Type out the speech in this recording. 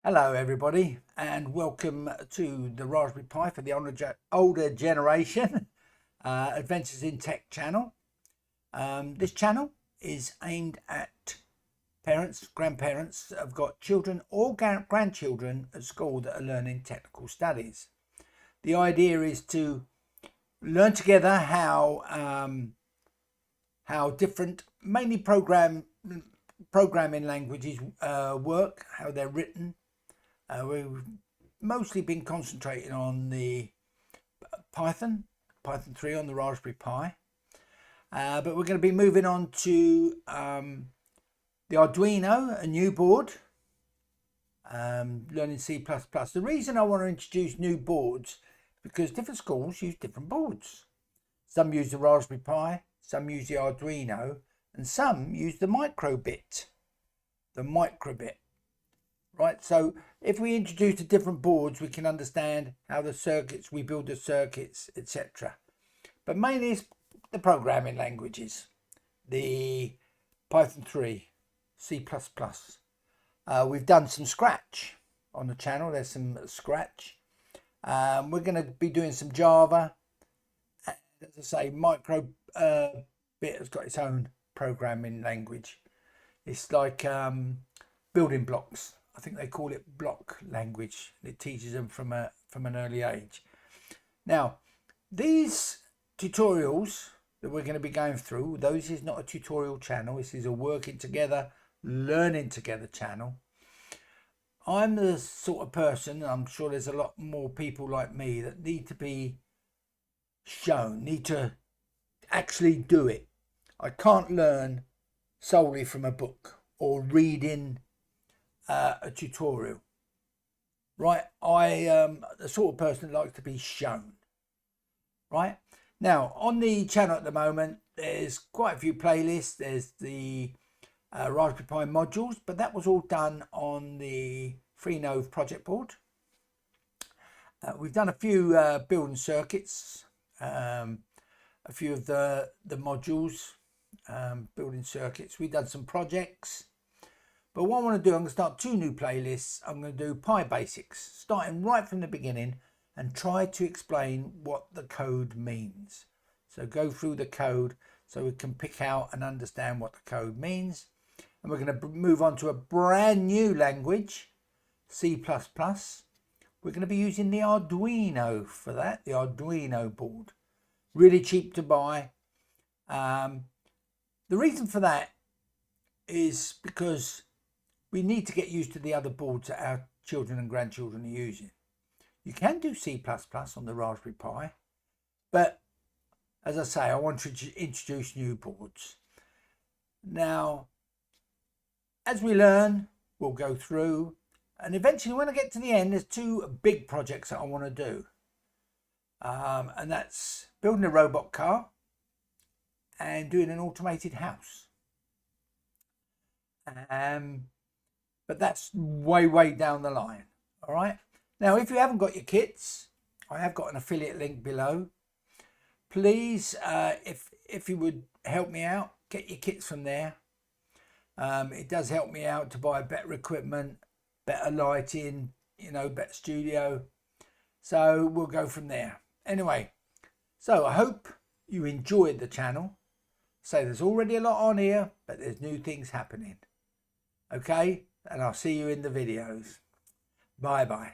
Hello everybody and welcome to the Raspberry Pi for the older generation Adventures in Tech channel. This channel is aimed at parents, grandparents that have got children or grandchildren at school that are learning technical studies. The idea is to learn together how different, mainly programming languages work, how they're written. We've mostly been concentrating on the Python 3 on the Raspberry Pi, but we're going to be moving on to the Arduino, a new board, learning C++. The reason I want to introduce new boards because different schools use different boards. Some use the Raspberry Pi, some use the Arduino, and some use the microbit. Right, so if we introduce the different boards, we can understand how we build the circuits, etc. But mainly it's the programming languages, the Python 3, C++. We've done some Scratch on the channel. There's some Scratch. We're going to be doing some Java. As I say, micro bit has got its own programming language. It's like building blocks. I think they call it block language. It teaches them from an early age. Now, these tutorials that we're going to be going through, this is not a tutorial channel. This is a working together, learning together channel. I'm the sort of person, and I'm sure there's a lot more people like me that need to be shown, need to actually do it. I can't learn solely from a book or reading a tutorial, right? I am the sort of person that likes to be shown. Right now on the channel at the moment, there's quite a few playlists. There's the Raspberry Pi modules, but that was all done on the Freenode project board. We've done a few building circuits, a few of the modules, building circuits. We've done some projects. But what I want to do, I'm going to start 2 new playlists. I'm going to do Pi Basics, starting right from the beginning and try to explain what the code means. So go through the code so we can pick out and understand what the code means. And we're going to move on to a brand new language, C++. We're going to be using the Arduino for that, the Arduino board. Really cheap to buy. The reason for that is because we need to get used to the other boards that our children and grandchildren are using. You can do C++ on the Raspberry Pi, but as I say, I want to introduce new boards. Now, as we learn, we'll go through, and eventually when I get to the end, there's 2 big projects that I want to do. And that's building a robot car and doing an automated house. But that's way down the line. All right, now if you haven't got your kits, I have got an affiliate link below. Please, if you would help me out, get your kits from there. It does help me out to buy better equipment, better lighting, better studio. So we'll go from there. Anyway, so I hope you enjoyed the channel. So there's already a lot on here, but there's new things happening. Okay, and I'll see you in the videos. Bye.